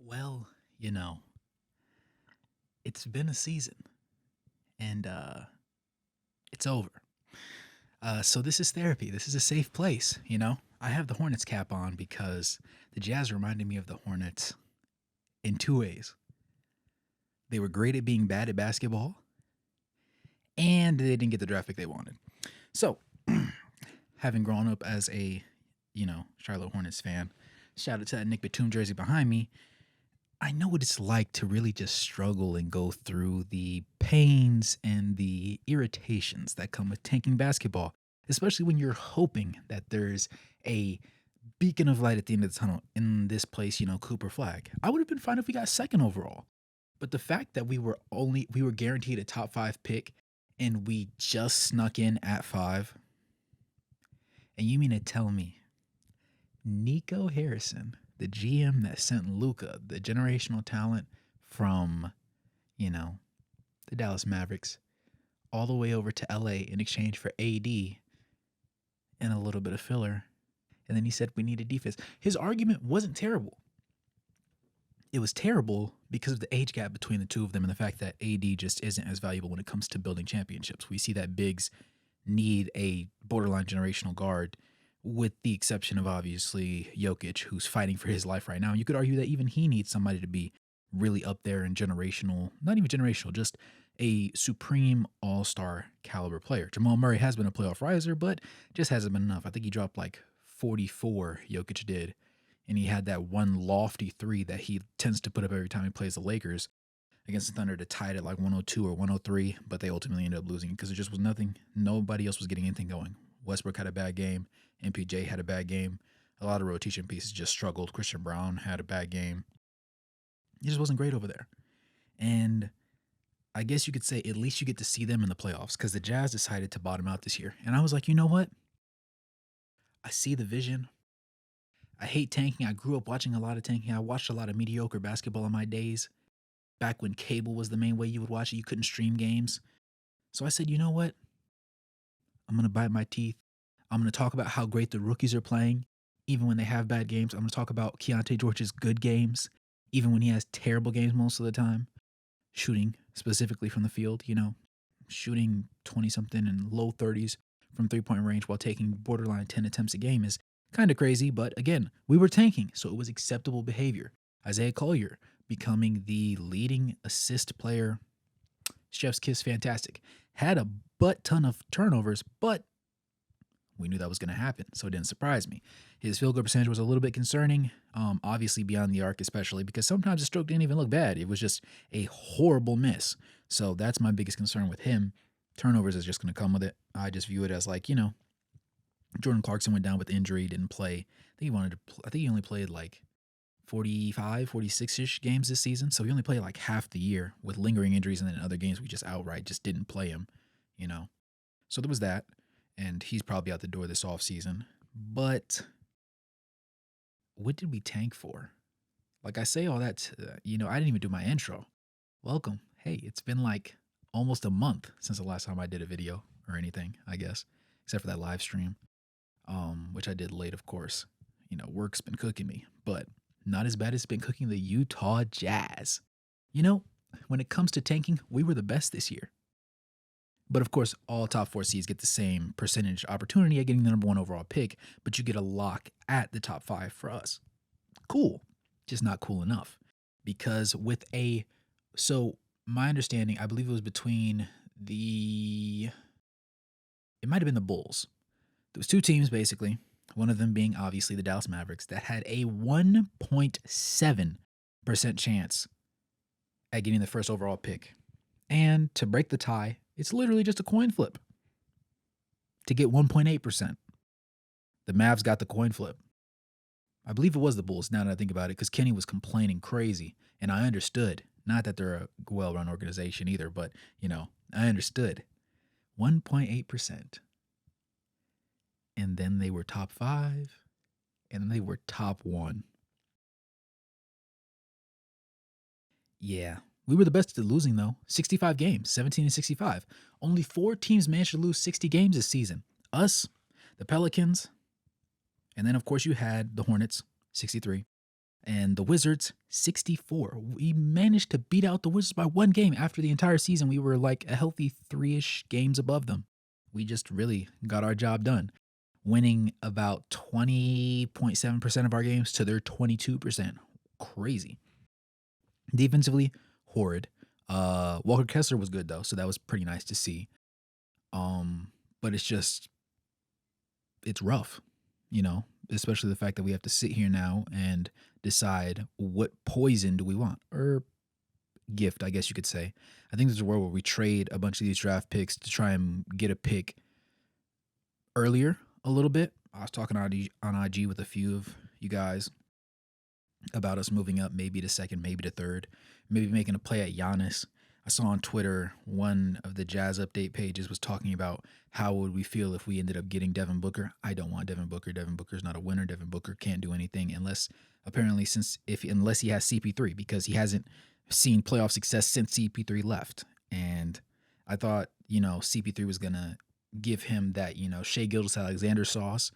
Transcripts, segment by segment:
Well, you know, it's been a season and it's over. So this is therapy. This is a safe place. I have the Hornets cap on because the Jazz reminded me of the Hornets in two ways. They were great at being bad at basketball, and they didn't get the draft pick they wanted. So, having grown up as a Charlotte Hornets fan, shout out to that Nick Batum jersey behind me, I know what it's like to really just struggle and go through the pains and the irritations that come with tanking basketball, especially when you're hoping that there's a beacon of light at the end of the tunnel. In this place, Cooper Flag. I would have been fine if we got second overall. But the fact that we were guaranteed a top 5 pick and we just snuck in at 5, and you mean to tell me Nico Harrison, the GM that sent Luca, the generational talent from, you know, the Dallas Mavericks, all the way over to LA in exchange for AD and a little bit of filler. And then he said we needed defense. His argument wasn't terrible. It was terrible because of the age gap between the two of them and the fact that AD just isn't as valuable when it comes to building championships. We see that bigs need a borderline generational guard, with the exception of obviously Jokic, who's fighting for his life right now. You could argue that even he needs somebody to be really up there in generational, not even generational, just a supreme all-star caliber player. Jamal Murray has been a playoff riser, but just hasn't been enough. I think he dropped like 44, Jokic did, and he had that one lofty three that he tends to put up every time he plays the Lakers against the Thunder to tie it at like 102 or 103, but they ultimately ended up losing because there just was nothing. Nobody else was getting anything going. Westbrook had a bad game. MPJ had a bad game. A lot of rotation pieces just struggled. Christian Brown had a bad game. He just wasn't great over there. And I guess you could say at least you get to see them in the playoffs because the Jazz decided to bottom out this year. And I was like, you know what? I see the vision. I hate tanking. I grew up watching a lot of tanking. I watched a lot of mediocre basketball in my days. Back when cable was the main way you would watch it, you couldn't stream games. So I said, you know what? I'm going to bite my teeth. I'm going to talk about how great the rookies are playing, even when they have bad games. I'm going to talk about Keontae George's good games, even when he has terrible games most of the time. Shooting, specifically from the field, shooting 20 something and low 30s from 3-point range while taking borderline 10 attempts a game is kind of crazy. But again, we were tanking, so it was acceptable behavior. Isaiah Collier becoming the leading assist player. Chef's kiss, fantastic. Had a butt ton of turnovers, but we knew that was going to happen, so it didn't surprise me. His field goal percentage was a little bit concerning, obviously beyond the arc, especially because sometimes the stroke didn't even look bad. It was just a horrible miss. So that's my biggest concern with him. Turnovers is just going to come with it. I just view it as like, Jordan Clarkson went down with injury, didn't play. I think he only played like 45, 46-ish games this season. So he only played like half the year with lingering injuries, and then in other games we just outright just didn't play him. So there was that, and he's probably out the door this offseason. But what did we tank for? Like I say all that, I didn't even do my intro. Welcome. Hey, it's been like almost a month since the last time I did a video or anything, I guess, except for that live stream, which I did late, of course. Work's been cooking me, but not as bad as it's been cooking the Utah Jazz. When it comes to tanking, we were the best this year. But of course, all top 4 seeds get the same percentage opportunity at getting the number 1 overall pick, but you get a lock at the top 5 for us. Cool. Just not cool enough. Because so my understanding, I believe it was between it might have been the Bulls. There was 2 teams basically, one of them being obviously the Dallas Mavericks, that had a 1.7% chance at getting the first overall pick. And to break the tie, it's literally just a coin flip to get 1.8%. The Mavs got the coin flip. I believe it was the Bulls now that I think about it, because Kenny was complaining crazy, and I understood. Not that they're a well-run organization either, but, I understood. 1.8%. And then they were top 5, and then they were top 1. Yeah. We were the best at losing, though. 65 games, 17 and 65. Only 4 teams managed to lose 60 games this season. Us, the Pelicans, and then, of course, you had the Hornets, 63, and the Wizards 64. We managed to beat out the Wizards by one game. After the entire season, we were like a healthy 3-ish games above them. We just really got our job done, winning about 20.7% of our games to their 22%. Crazy. Defensively, horrid. Walker Kessler was good though, so that was pretty nice to see. But it's rough, you know, especially the fact that we have to sit here now and decide what poison do we want, or gift, I guess you could say. I think there's a world where we trade a bunch of these draft picks to try and get a pick earlier a little bit. I was talking on IG with a few of you guys about us moving up maybe to second, maybe to third, maybe making a play at Giannis. I saw on Twitter one of the Jazz update pages was talking about how would we feel if we ended up getting Devin Booker. I don't want Devin Booker. Devin Booker's not a winner. Devin Booker can't do anything unless unless he has CP3, because he hasn't seen playoff success since CP3 left. And I thought, CP3 was gonna give him that, Shea Gilgeous-Alexander sauce,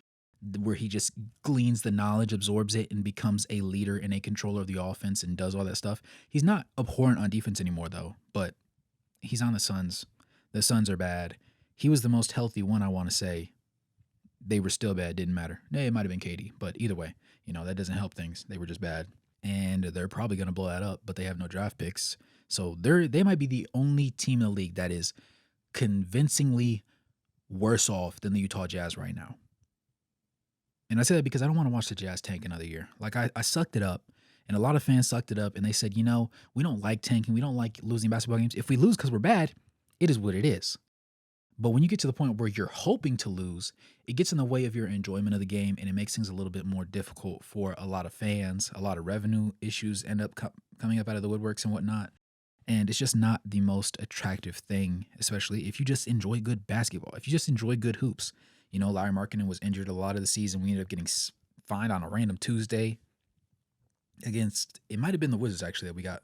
where he just gleans the knowledge, absorbs it, and becomes a leader and a controller of the offense and does all that stuff. He's not abhorrent on defense anymore, though, but he's on the Suns. The Suns are bad. He was the most healthy one, I want to say. They were still bad. Didn't matter. It might have been KD, but either way, that doesn't help things. They were just bad. And they're probably going to blow that up, but they have no draft picks. So they might be the only team in the league that is convincingly worse off than the Utah Jazz right now. And I say that because I don't want to watch the Jazz tank another year. Like, I sucked it up, and a lot of fans sucked it up, and they said, we don't like tanking. We don't like losing basketball games. If we lose because we're bad, it is what it is. But when you get to the point where you're hoping to lose, it gets in the way of your enjoyment of the game, and it makes things a little bit more difficult for a lot of fans. A lot of revenue issues end up coming up out of the woodworks and whatnot. And it's just not the most attractive thing, especially if you just enjoy good basketball, if you just enjoy good hoops. Larry Markkinen was injured a lot of the season. We ended up getting fined on a random Tuesday it might have been the Wizards, actually, that we got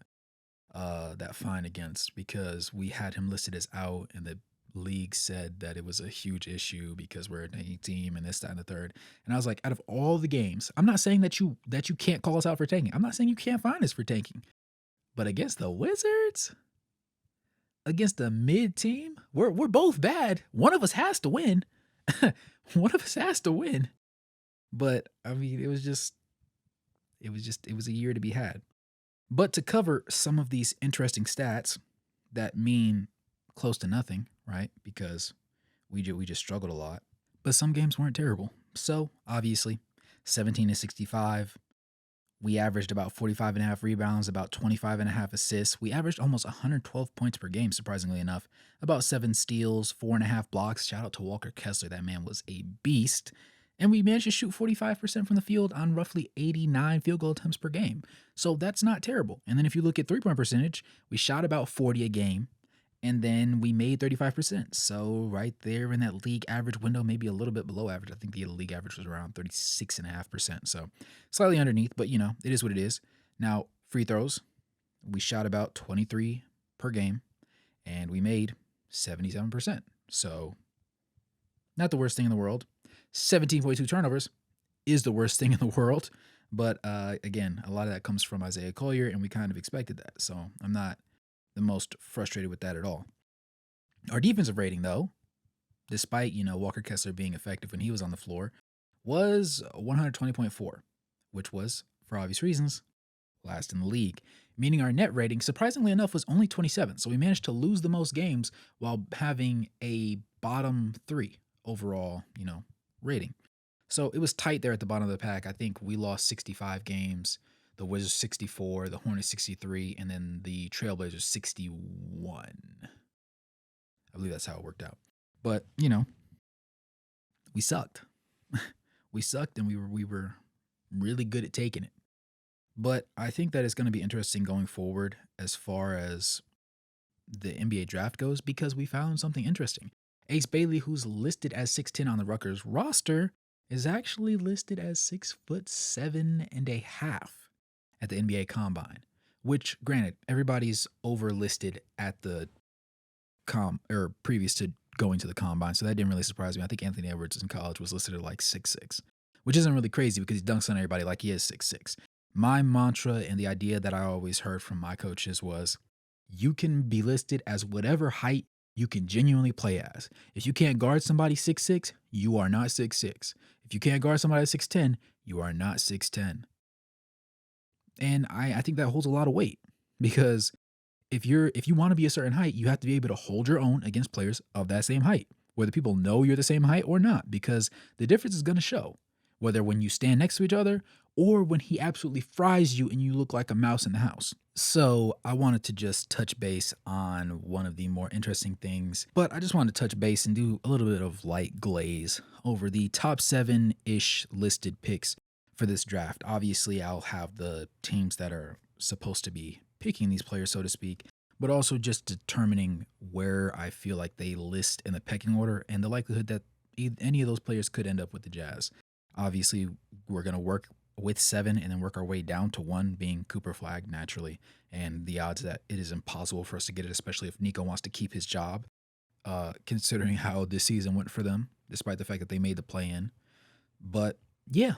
that fine against, because we had him listed as out, and the league said that it was a huge issue because we're a tanking team and this, that, and the third. And I was like, out of all the games, I'm not saying that you can't call us out for tanking. I'm not saying you can't fine us for tanking. But against the Wizards, against the mid team, we're both bad. One of us has to win. One of us has to win. But I mean, it was a year to be had. But to cover some of these interesting stats that mean close to nothing, right? Because we just struggled a lot. But some games weren't terrible. So obviously, 17-65. We averaged about 45.5 rebounds, about 25.5 assists. We averaged almost 112 points per game, surprisingly enough. About 7 steals, 4.5 blocks. Shout out to Walker Kessler. That man was a beast. And we managed to shoot 45% from the field on roughly 89 field goal attempts per game. So that's not terrible. And then if you look at three-point percentage, we shot about 40 a game. And then we made 35%. So right there in that league average window, maybe a little bit below average. I think the league average was around 36.5%. So slightly underneath, but it is what it is. Now, free throws, we shot about 23 per game, and we made 77%. So not the worst thing in the world. 17.2 turnovers is the worst thing in the world. But again, a lot of that comes from Isaiah Collier, and we kind of expected that. So I'm not the most frustrated with that at all. Our defensive rating, though, despite, Walker Kessler being effective when he was on the floor, was 120.4, which was, for obvious reasons, last in the league. Meaning our net rating, surprisingly enough, was only 27. So we managed to lose the most games while having a bottom 3 overall, rating. So it was tight there at the bottom of the pack. I think we lost 65 games. The Wizards 64, the Hornets 63, and then the Trailblazers 61. I believe that's how it worked out. But, we sucked. We sucked, and we were really good at taking it. But I think that it's going to be interesting going forward as far as the NBA draft goes, because we found something interesting. Ace Bailey, who's listed as 6'10" on the Rutgers roster, is actually listed as 6'7.5" at the NBA Combine, which, granted, everybody's overlisted at the previous to going to the Combine, so that didn't really surprise me. I think Anthony Edwards in college was listed at like 6'6", which isn't really crazy because he dunks on everybody like he is 6'6". My mantra and the idea that I always heard from my coaches was you can be listed as whatever height you can genuinely play as. If you can't guard somebody 6'6", you are not 6'6". If you can't guard somebody 6'10", you are not 6'10". And I think that holds a lot of weight because if you want to be a certain height, you have to be able to hold your own against players of that same height, whether people know you're the same height or not, because the difference is going to show, whether when you stand next to each other or when he absolutely fries you and you look like a mouse in the house. So I wanted to just touch base on one of the more interesting things, but I just wanted to touch base and do a little bit of light glaze over the top 7-ish listed picks for this draft. Obviously, I'll have the teams that are supposed to be picking these players, so to speak, but also just determining where I feel like they list in the pecking order and the likelihood that any of those players could end up with the Jazz. Obviously, we're going to work with 7 and then work our way down to 1 being Cooper Flag naturally. And the odds that it is impossible for us to get it, especially if Nico wants to keep his job, considering how this season went for them, despite the fact that they made the play in. But yeah,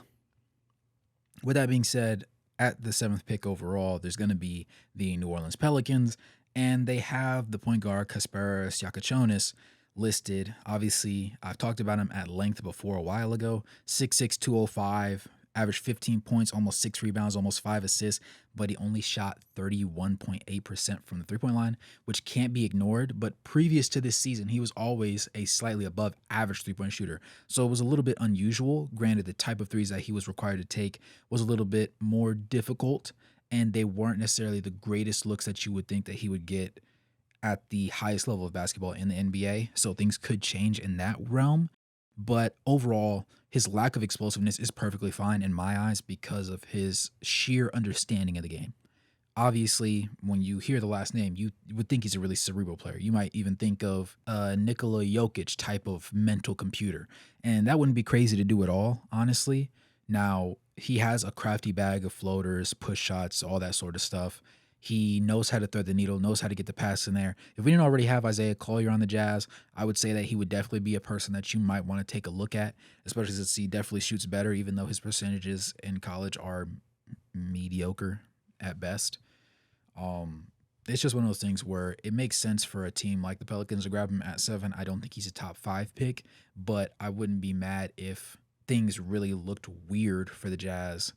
with that being said, at the 7th pick overall, there's going to be the New Orleans Pelicans, and they have the point guard Kasparas Yakachonis listed. Obviously, I've talked about him at length before a while ago. 6'6", 205, averaged 15 points, almost 6 rebounds, almost 5 assists, but he only shot 31.8% from the three-point line, which can't be ignored. But previous to this season, he was always a slightly above average three-point shooter. So it was a little bit unusual. Granted, the type of threes that he was required to take was a little bit more difficult, and they weren't necessarily the greatest looks that you would think that he would get at the highest level of basketball in the NBA. So things could change in that realm. But overall, his lack of explosiveness is perfectly fine in my eyes because of his sheer understanding of the game. Obviously, when you hear the last name, you would think he's a really cerebral player. You might even think of a Nikola Jokic type of mental computer. And that wouldn't be crazy to do at all, honestly. Now, he has a crafty bag of floaters, push shots, all that sort of stuff. He knows how to thread the needle, knows how to get the pass in there. If we didn't already have Isaiah Collier on the Jazz, I would say that he would definitely be a person that you might want to take a look at, especially since he definitely shoots better, even though his percentages in college are mediocre at best. Um, it's just one of those things where it makes sense for a team like the Pelicans to grab him at 7. I don't think he's a top 5 pick, but I wouldn't be mad if things really looked weird for the Jazz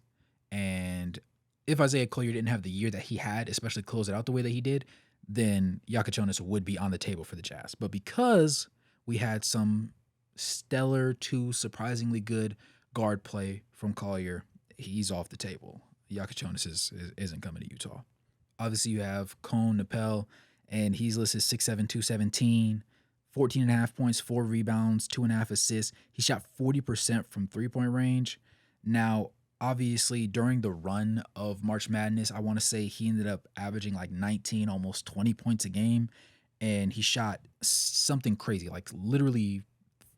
and if Isaiah Collier didn't have the year that he had, especially close it out the way that he did, then Yakachonis would be on the table for the Jazz. But because we had some stellar to surprisingly good guard play from Collier, he's off the table. Yakachonis isn't coming to Utah. Obviously, you have Cone Napel, and he's listed 6'7", 217, 14 and a half points, 4 rebounds, 2.5 assists. He shot 40% from three-point range. Now, obviously, during the run of March Madness, I want to say he ended up averaging like 19, almost 20 points a game. And he shot something crazy, like literally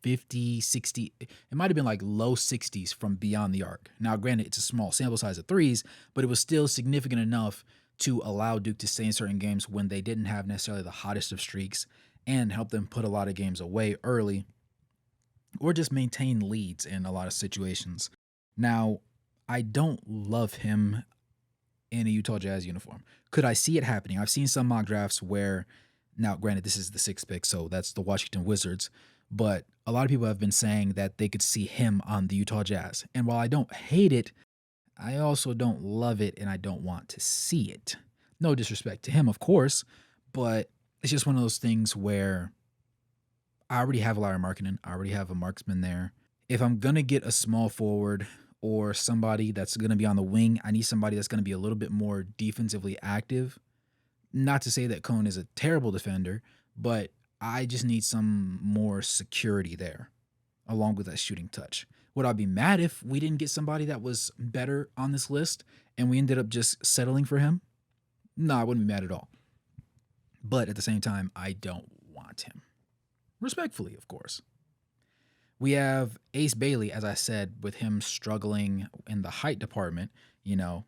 50, 60. It might have been like low 60s from beyond the arc. Now, granted, it's a small sample size of threes, but it was still significant enough to allow Duke to stay in certain games when they didn't have necessarily the hottest of streaks and help them put a lot of games away early or just maintain leads in a lot of situations. Now, I don't love him in a Utah Jazz uniform. Could I see it happening? I've seen some mock drafts where, now granted, this is the 6th pick, so that's the Washington Wizards, but a lot of people have been saying that they could see him on the Utah Jazz. And while I don't hate it, I also don't love it and I don't want to see it. No disrespect to him, of course, but it's just one of those things where I already have a Larry Markkinen. I already have a marksman there. If I'm going to get a small forward or somebody that's going to be on the wing, I need somebody that's going to be a little bit more defensively active. Not to say that Cone is a terrible defender, but I just need some more security there along with that shooting touch. Would I be mad if we didn't get somebody that was better on this list and we ended up just settling for him? No, I wouldn't be mad at all. But at the same time, I don't want him. Respectfully, of course. We have Ace Bailey, as I said, with him struggling in the height department. You know,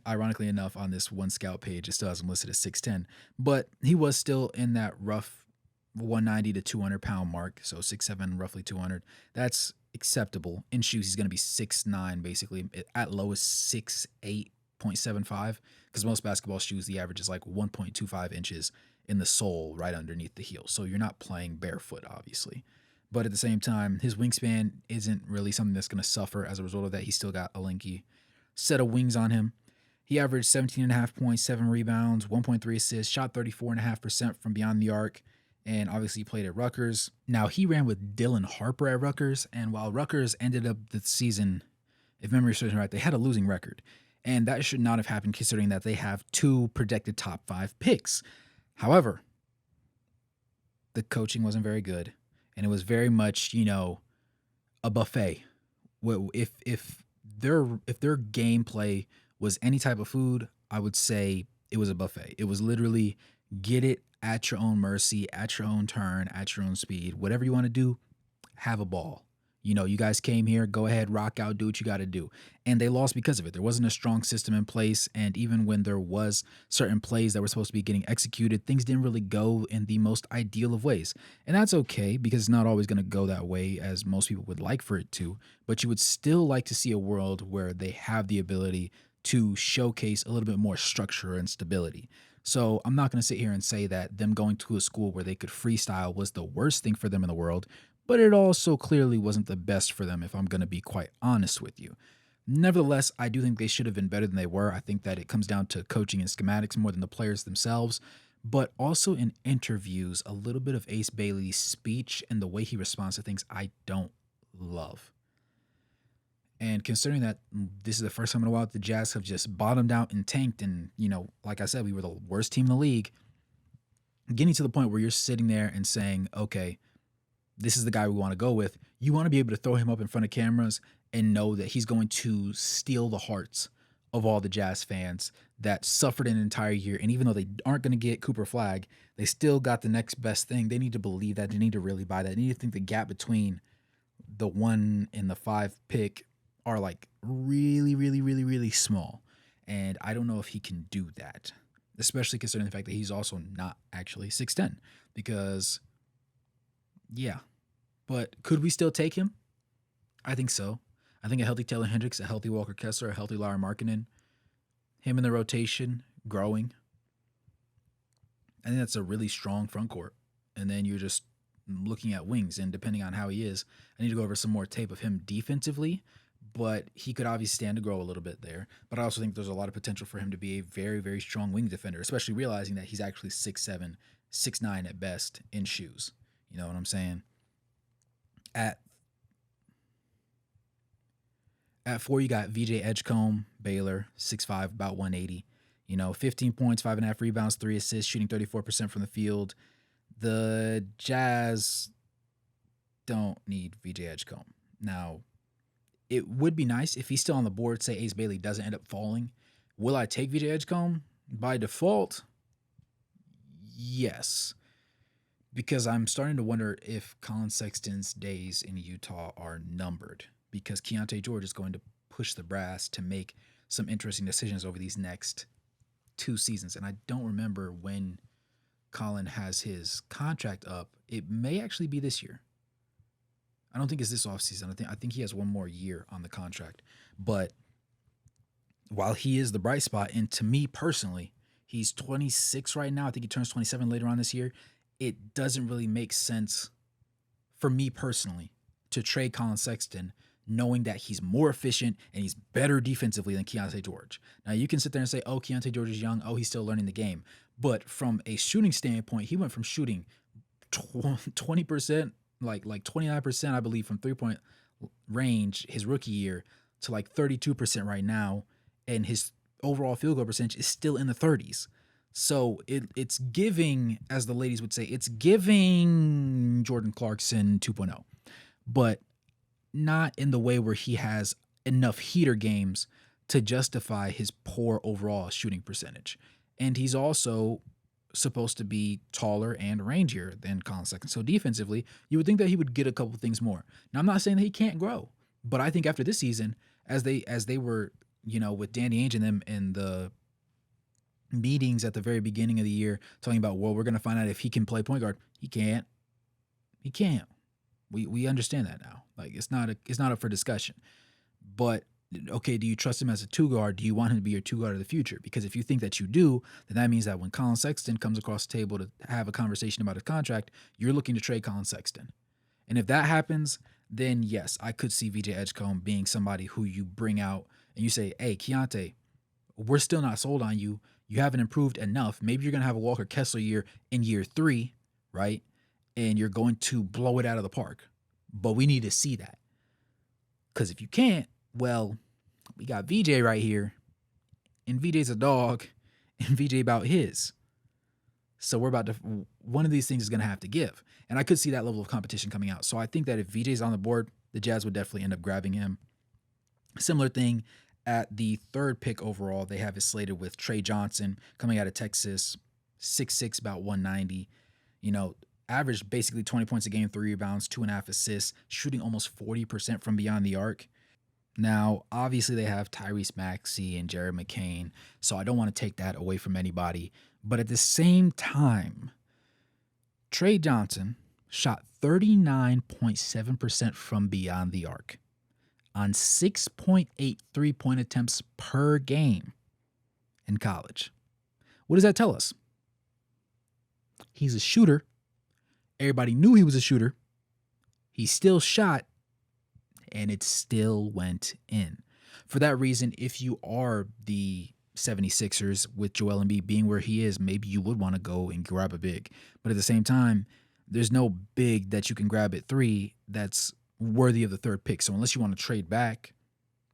ironically enough, on this one scout page, it still has him listed as 6'10", but he was still in that rough 190 to 200 pound mark. So 6'7", roughly 200. That's acceptable. In shoes, he's going to be 6'9", basically. At lowest, 6'8.75", because most basketball shoes, the average is like 1.25 inches in the sole right underneath the heel. So you're not playing barefoot, obviously. But at the same time, his wingspan isn't really something that's going to suffer as a result of that. He's still got a lanky set of wings on him. He averaged 17.5 points, 7 rebounds, 1.3 assists, shot 34.5% from beyond the arc, and obviously played at Rutgers. Now, he ran with Dylan Harper at Rutgers, and while Rutgers ended up the season, if memory serves me right, they had a losing record. And that should not have happened considering that they have 2 projected top 5 picks. However, the coaching wasn't very good, and it was very much, a buffet. If their gameplay was any type of food, I would say it was a buffet. It was literally get it at your own mercy, at your own turn, at your own speed. Whatever you want to do, have a ball. You guys came here, go ahead, rock out, do what you got to do. And they lost because of it. There wasn't a strong system in place. And even when there was certain plays that were supposed to be getting executed, things didn't really go in the most ideal of ways. And that's okay because it's not always going to go that way as most people would like for it to. But you would still like to see a world where they have the ability to showcase a little bit more structure and stability. So I'm not going to sit here and say that them going to a school where they could freestyle was the worst thing for them in the world, but it also clearly wasn't the best for them, if I'm going to be quite honest with you. Nevertheless, I do think they should have been better than they were. I think that it comes down to coaching and schematics more than the players themselves, but also in interviews, a little bit of Ace Bailey's speech and the way he responds to things I don't love. And considering that this is the first time in a while that the Jazz have just bottomed out and tanked, and, like I said, we were the worst team in the league, getting to the point where you're sitting there and saying, okay, this is the guy we want to go with. You want to be able to throw him up in front of cameras and know that he's going to steal the hearts of all the Jazz fans that suffered an entire year. And even though they aren't going to get Cooper Flag, they still got the next best thing. They need to believe that. They need to really buy that. They need to think the gap between the 1 and the 5 pick are like really, really, really, really small. And I don't know if he can do that, especially considering the fact that he's also not actually 6'10", because yeah. But could we still take him? I think so. I think a healthy Taylor Hendricks, a healthy Walker Kessler, a healthy Lauri Markkanen, him in the rotation, growing. I think that's a really strong front court. And then you're just looking at wings, and depending on how he is, I need to go over some more tape of him defensively, but he could obviously stand to grow a little bit there. But I also think there's a lot of potential for him to be a very, very strong wing defender, especially realizing that he's actually 6'7", 6'9" at best in shoes. You know what I'm saying? At 4, you got VJ Edgecombe, Baylor, 6'5", about 180. 15 points, 5.5 rebounds, 3 assists, shooting 34% from the field. The Jazz don't need VJ Edgecombe. Now, it would be nice if he's still on the board, say Ace Bailey doesn't end up falling. Will I take VJ Edgecombe? By default, yes. Because I'm starting to wonder if Colin Sexton's days in Utah are numbered, because Keontae George is going to push the brass to make some interesting decisions over these next 2 seasons. And I don't remember when Colin has his contract up. It may actually be this year. I don't think it's this offseason. I think he has 1 more year on the contract. But while he is the bright spot, and to me personally, he's 26 right now. I think he turns 27 later on this year. It doesn't really make sense for me personally to trade Colin Sexton knowing that he's more efficient and he's better defensively than Keontae George. Now, you can sit there and say, oh, Keontae George is young. Oh, he's still learning the game. But from a shooting standpoint, he went from shooting 20%, like 29%, I believe, from three-point range his rookie year to like 32% right now. And his overall field goal percentage is still in the 30s. So it's giving, as the ladies would say, it's giving Jordan Clarkson 2.0, but not in the way where he has enough heater games to justify his poor overall shooting percentage. And he's also supposed to be taller and rangier than Colin Sexton. So defensively, you would think that he would get a couple things more. Now, I'm not saying that he can't grow, but I think after this season, as they were, with Danny Ainge and them in the meetings at the very beginning of the year talking about, well, we're going to find out if he can play point guard. He can't. We understand that now. Like it's not up for discussion. But okay, do you trust him as a two guard? Do you want him to be your two guard of the future? Because if you think that you do, then that means that when Colin Sexton comes across the table to have a conversation about his contract, you're looking to trade Colin Sexton. And if that happens, then yes, I could see VJ Edgecombe being somebody who you bring out and you say, hey, Keontae, we're still not sold on you. You haven't improved enough. Maybe you're going to have a Walker Kessler year in year 3, right? And you're going to blow it out of the park. But we need to see that. Because if you can't, well, we got VJ right here, and VJ's a dog, and VJ about his. So we're about to, one of these things is going to have to give. And I could see that level of competition coming out. So I think that if VJ's on the board, the Jazz would definitely end up grabbing him. Similar thing at the 3rd pick overall, they have it slated with Trey Johnson coming out of Texas, 6'6", about 190. You know, averaged basically 20 points a game, 3 rebounds, 2.5 assists, shooting almost 40% from beyond the arc. Now, obviously, they have Tyrese Maxey and Jared McCain, so I don't want to take that away from anybody. But at the same time, Trey Johnson shot 39.7% from beyond the arc on 6.8 3-point attempts per game in college. What does that tell us? He's a shooter. Everybody knew he was a shooter. He still shot, and it still went in. For that reason, if you are the 76ers with Joel Embiid being where he is, maybe you would want to go and grab a big. But at the same time, there's no big that you can grab at 3 that's worthy of the 3rd pick. So unless you want to trade back,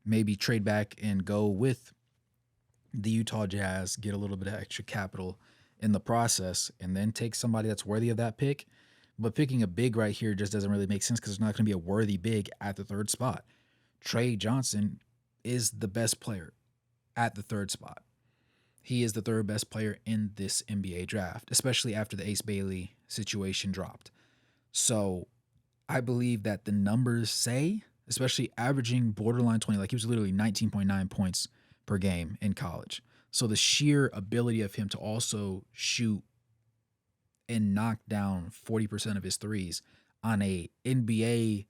maybe trade back and go with the Utah Jazz, get a little bit of extra capital in the process, and then take somebody that's worthy of that pick. But picking a big right here just doesn't really make sense because there's not going to be a worthy big at the 3rd spot. Trey Johnson is the best player at the 3rd spot. He is the 3rd best player in this NBA draft, especially after the Ace Bailey situation dropped. So I believe that the numbers say, especially averaging borderline 20, like he was literally 19.9 points per game in college. So the sheer ability of him to also shoot and knock down 40% of his threes on a NBA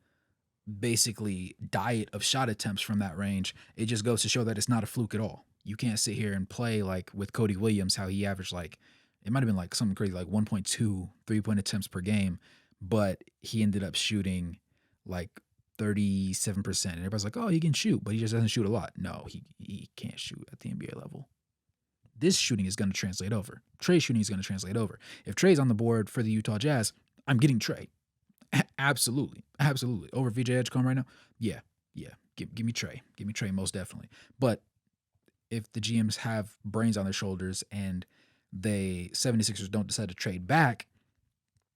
basically diet of shot attempts from that range, it just goes to show that it's not a fluke at all. You can't sit here and play like with Cody Williams, how he averaged like, it might have been like something crazy, like 1.2 3-point attempts per game, but he ended up shooting like 37%. And everybody's like, oh, he can shoot, but he just doesn't shoot a lot. No, he can't shoot at the NBA level. This shooting is going to translate over. Trey's shooting is going to translate over. If Trey's on the board for the Utah Jazz, I'm getting Trey. Absolutely. Absolutely. Over VJ Edgecombe right now? Yeah. Give me Trey. Give me Trey most definitely. But if the GMs have brains on their shoulders and they 76ers don't decide to trade back,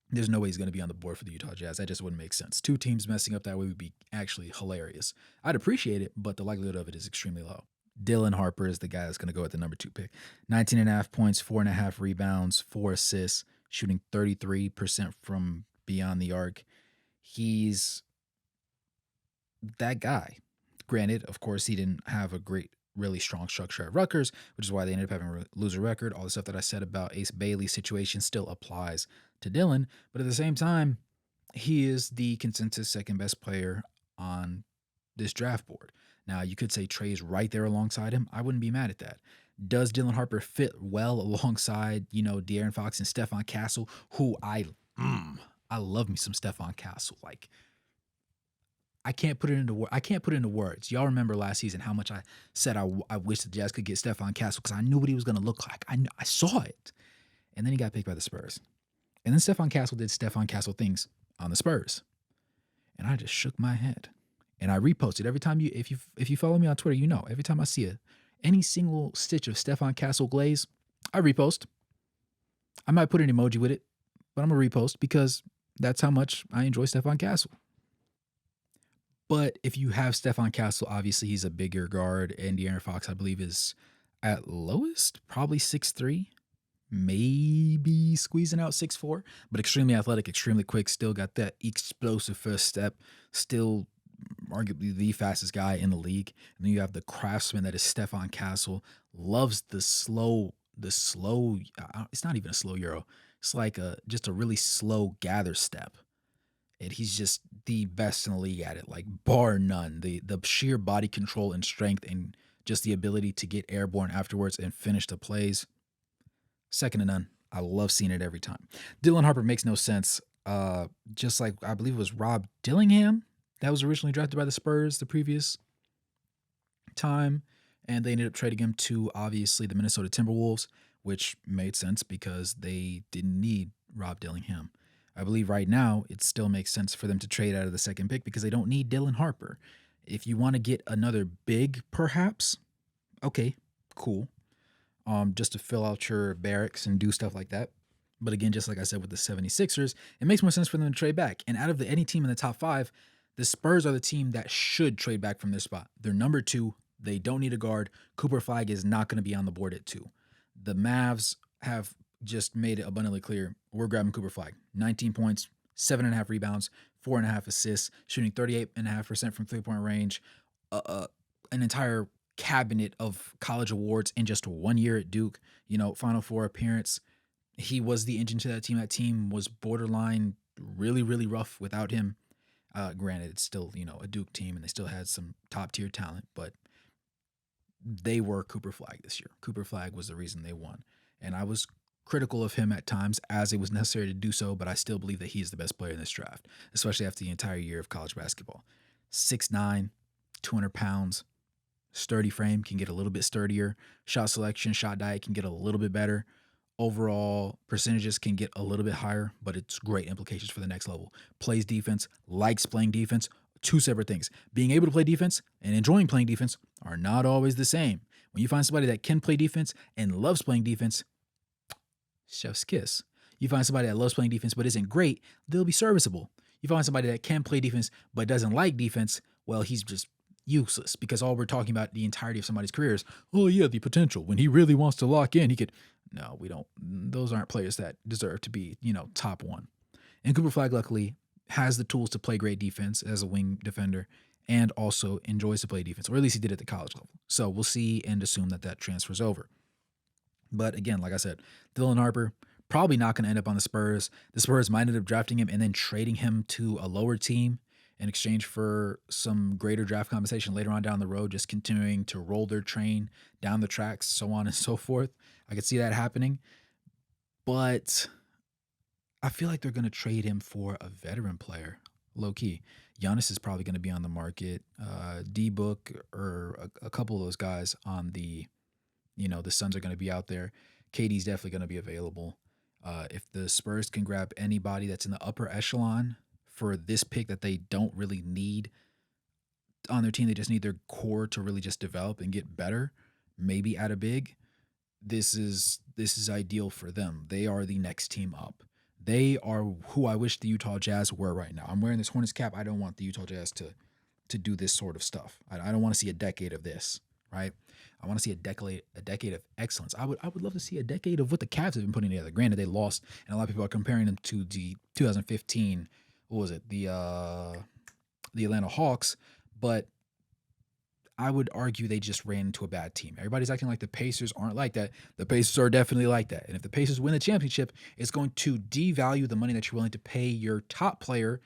there's no way he's going to be on the board for the Utah Jazz. That just wouldn't make sense. 2 teams messing up that way would be actually hilarious. I'd appreciate it, but the likelihood of it is extremely low. Dylan Harper is the guy that's going to go at the number 2 pick. 19.5 points, 4.5 rebounds, 4 assists, shooting 33% from beyond the arc. He's that guy. Granted, of course, he didn't have a really strong structure at Rutgers, which is why they ended up having a loser record. All the stuff that I said about Ace Bailey's situation still applies to Dylan. But at the same time, he is the consensus second best player on this draft board. Now, you could say Trey's right there alongside him. I wouldn't be mad at that. Does Dylan Harper fit well alongside, De'Aaron Fox and Stephon Castle, who I love me some Stephon Castle. Like, I can't put it into words. Y'all remember last season how much I said I wish the Jazz could get Stephon Castle because I knew what he was going to look like. I saw it. And then he got picked by the Spurs. And then Stephon Castle did Stephon Castle things on the Spurs. And I just shook my head. And I reposted every time if you follow me on Twitter, every time I see any single stitch of Stephon Castle glaze, I repost. I might put an emoji with it, but I'm going to repost because that's how much I enjoy Stephon Castle. But if you have Stephon Castle, obviously he's a bigger guard, and De'Aaron Fox, I believe, is at lowest probably 6'3", maybe squeezing out 6'4", but extremely athletic, extremely quick, still got that explosive first step, still arguably the fastest guy in the league. And then you have the craftsman that is Stephon Castle, loves the slow, it's not even a slow Euro. It's like just a really slow gather step. and he's just the best in the league at it, like bar none. The sheer body control and strength and just the ability to get airborne afterwards and finish the plays, second to none. I love seeing it every time. Dylan Harper makes no sense. Just like I believe it was Rob Dillingham that was originally drafted by the Spurs the previous time, and they ended up trading him to obviously the Minnesota Timberwolves, which made sense because they didn't need Rob Dillingham. I believe right now it still makes sense for them to trade out of the second pick because they don't need Dylan Harper. If you want to get another big, perhaps, okay, cool. Just to fill out your barracks and do stuff like that. But again, just like I said with the 76ers, it makes more sense for them to trade back. And out of any team in the top five, the Spurs are the team that should trade back from their spot. They're number two. They don't need a guard. Cooper Flag is not going to be on the board at two. The Mavs have just made it abundantly clear we're grabbing Cooper Flag. 19 points, 7.5 rebounds, 4.5 assists, shooting 38.5% from 3-point range, an entire cabinet of college awards in just 1 year at Duke. Final Four appearance. He was the engine to that team. That team was borderline really, really rough without him. Granted, it's still, a Duke team and they still had some top tier talent, but they were Cooper Flag this year. Cooper Flag was the reason they won. And I was critical of him at times as it was necessary to do so, but I still believe that he is the best player in this draft, especially after the entire year of college basketball. 6'9", 200 pounds, sturdy frame, can get a little bit sturdier. Shot selection, shot diet can get a little bit better. Overall percentages can get a little bit higher, but it's great implications for the next level. Plays defense, likes playing defense. Two separate things. Being able to play defense and enjoying playing defense are not always the same. When you find somebody that can play defense and loves playing defense, chef's kiss. You find somebody that loves playing defense but isn't great, they'll be serviceable. You find somebody that can play defense but doesn't like defense, well, he's just useless because all we're talking about the entirety of somebody's career is, oh yeah, the potential. When he really wants to lock in, he could. No, we don't. Those aren't players that deserve to be, top one. And Cooper Flag, luckily, has the tools to play great defense as a wing defender and also enjoys to play defense, or at least he did at the college level. So we'll see and assume that that transfers over. But again, like I said, Dylan Harper, probably not going to end up on the Spurs. The Spurs might end up drafting him and then trading him to a lower team in exchange for some greater draft compensation later on down the road, just continuing to roll their train down the tracks, so on and so forth. I could see that happening. But I feel like they're going to trade him for a veteran player, low key. Giannis is probably going to be on the market. D-Book or a couple of those guys on the Suns are going to be out there. KD's definitely going to be available. If the Spurs can grab anybody that's in the upper echelon for this pick that they don't really need on their team, they just need their core to really just develop and get better, maybe at a big. This is ideal for them. They are the next team up. They are who I wish the Utah Jazz were right now. I'm wearing this Hornets cap. I don't want the Utah Jazz to do this sort of stuff. I don't want to see a decade of this, right? I want to see a decade of excellence. I would love to see a decade of what the Cavs have been putting together. Granted, they lost, and a lot of people are comparing them to the 2015. What was it? The Atlanta Hawks, but I would argue they just ran into a bad team. Everybody's acting like the Pacers aren't like that. The Pacers are definitely like that. And if the Pacers win the championship, it's going to devalue the money that you're willing to pay your top player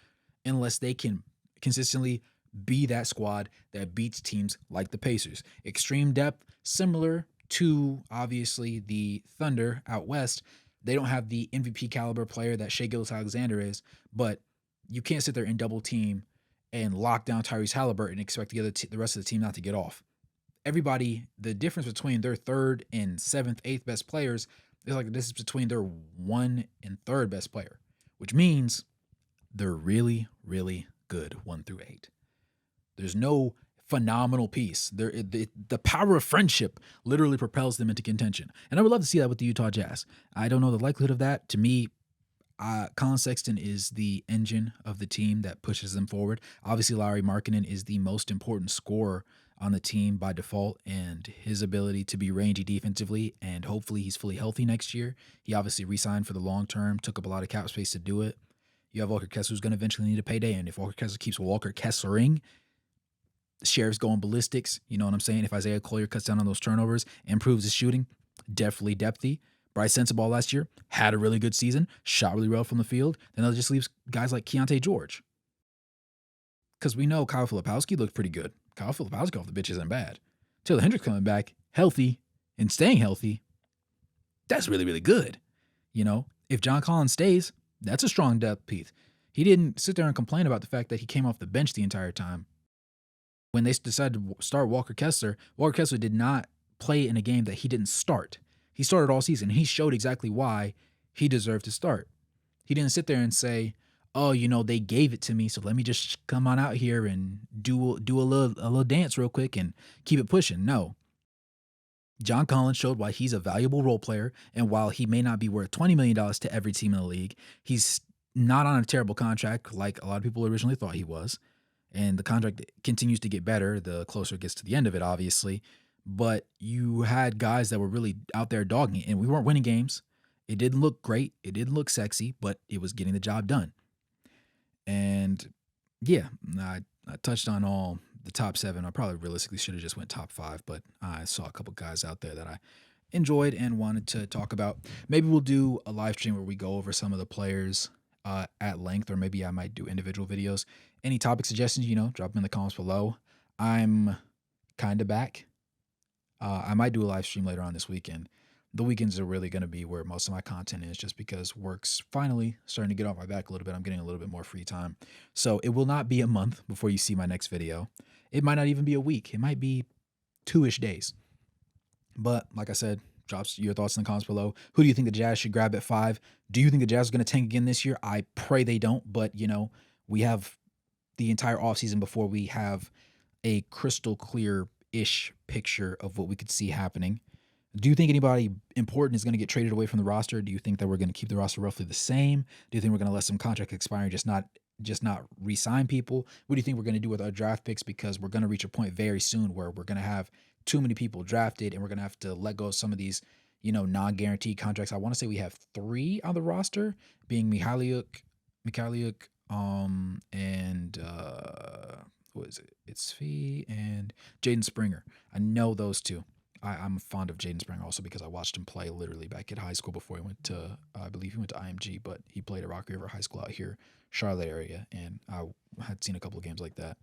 unless they can consistently be that squad that beats teams like the Pacers. Extreme depth, similar to obviously the Thunder out west. They don't have the MVP caliber player that Shai Gilgeous-Alexander is, but you can't sit there and double team and lock down Tyrese Halliburton and expect the rest of the team not to get off. Everybody, the difference between their third and seventh, eighth best players is like the distance between their 1 and 3rd best player, which means they're really, really good 1 through 8. There's no phenomenal piece. The power of friendship literally propels them into contention. And I would love to see that with the Utah Jazz. I don't know the likelihood of that. To me, Colin Sexton is the engine of the team that pushes them forward. Obviously, Lauri Markkanen is the most important scorer on the team by default, and his ability to be rangy defensively, and hopefully he's fully healthy next year. He obviously re-signed for the long term, took up a lot of cap space to do it. You have Walker Kessler who's going to eventually need a payday, and if Walker Kessler keeps Walker Kesslering, the Sheriff's going ballistics. You know what I'm saying? If Isaiah Collier cuts down on those turnovers, improves his shooting, definitely depthy. Bryce Sensabaugh last year had a really good season, shot really well from the field. Then that just leaves guys like Keontae George, Because we know Kyle Filipowski looked pretty good. Kyle Filipowski off the bitch isn't bad. Taylor Hendricks coming back healthy and staying healthy, that's really, really good. You know, if John Collins stays, that's a strong depth piece. He didn't sit there and complain about the fact that he came off the bench the entire time. When they decided to start Walker Kessler did not play in a game that he didn't start. He started all season. He showed exactly why he deserved to start. He didn't sit there and say, "Oh, you know, they gave it to me, so let me just come on out here and do a little dance real quick and keep it pushing." No. John Collins showed why he's a valuable role player, and while he may not be worth $20 million to every team in the league, he's not on a terrible contract like a lot of people originally thought he was. And the contract continues to get better the closer it gets to the end of it, obviously. But you had guys that were really out there dogging it, and we weren't winning games. It didn't look great. It didn't look sexy, but it was getting the job done. And yeah, I touched on all the top 7. I probably realistically should have just went top 5, but I saw a couple guys out there that I enjoyed and wanted to talk about. Maybe we'll do a live stream where we go over some of the players at length, or maybe I might do individual videos. Any topic suggestions, drop them in the comments below. I'm kind of back. I might do a live stream later on this weekend. The weekends are really going to be where most of my content is, just because work's finally starting to get off my back a little bit. I'm getting a little bit more free time. So it will not be a month before you see my next video. It might not even be a week. It might be 2-ish days. But like I said, drop your thoughts in the comments below. Who do you think the Jazz should grab at 5? Do you think the Jazz are going to tank again this year? I pray they don't. But, we have the entire offseason before we have a crystal clear-ish picture of what we could see happening. Do you think anybody important is going to get traded away from the roster? Do you think that we're going to keep the roster roughly the same? Do you think we're going to let some contract expire and just not re-sign people? What do you think we're going to do with our draft picks? Because we're going to reach a point very soon where we're going to have too many people drafted, and we're going to have to let go of some of these, non-guaranteed contracts. I want to say we have 3 on the roster, being Mykhailiuk, and what is it? It's Fee and Jaden Springer. I know those 2. I'm fond of Jaden Springer also because I watched him play literally back at high school before he went to, I believe he went to IMG, but he played at Rock River High School out here, Charlotte area, and I had seen a couple of games like that.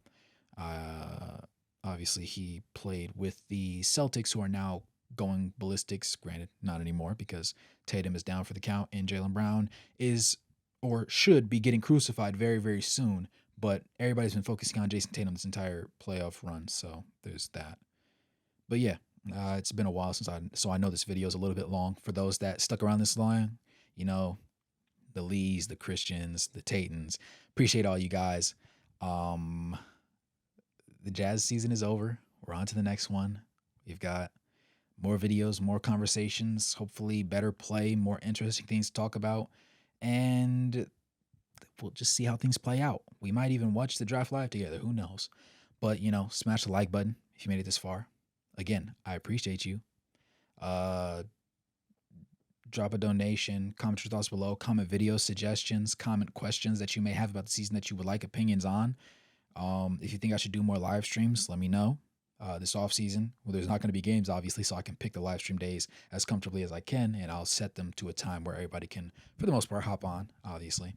Obviously, he played with the Celtics, who are now going ballistics. Granted, not anymore because Tatum is down for the count, and Jaylen Brown is or should be getting crucified very, very soon. But everybody's been focusing on Jason Tatum this entire playoff run, so there's that. But yeah, it's been a while so I know this video is a little bit long. For those that stuck around this long, the Lees, the Christians, the Tatons, appreciate all you guys. The Jazz season is over. We're on to the next one. We've got more videos, more conversations, hopefully better play, more interesting things to talk about, and we'll just see how things play out. We might even watch the draft live together. Who knows? But, smash the like button if you made it this far. Again, I appreciate you. Drop a donation, comment your thoughts below, comment video suggestions, comment questions that you may have about the season that you would like opinions on. If you think I should do more live streams, let me know. This off season, there's not going to be games, obviously, so I can pick the live stream days as comfortably as I can, and I'll set them to a time where everybody can, for the most part, hop on, obviously.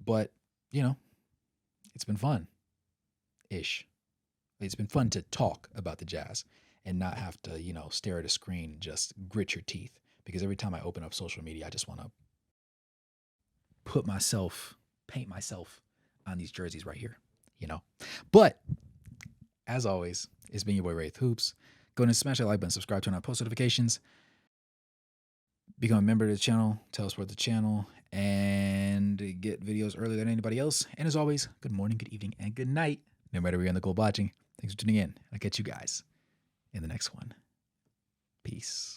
But, it's been fun-ish. It's been fun to talk about the Jazz and not have to, stare at a screen and just grit your teeth. Because every time I open up social media, I just want to paint myself on these jerseys right here, But, as always, it's been your boy Wraith Hoops. Go ahead and smash that like button, subscribe, turn on post notifications, become a member of the channel, tell us about the channel, and get videos earlier than anybody else. And as always, good morning, good evening, and good night, no matter where you're on the globe watching. Thanks for tuning in. I'll catch you guys in the next one. Peace.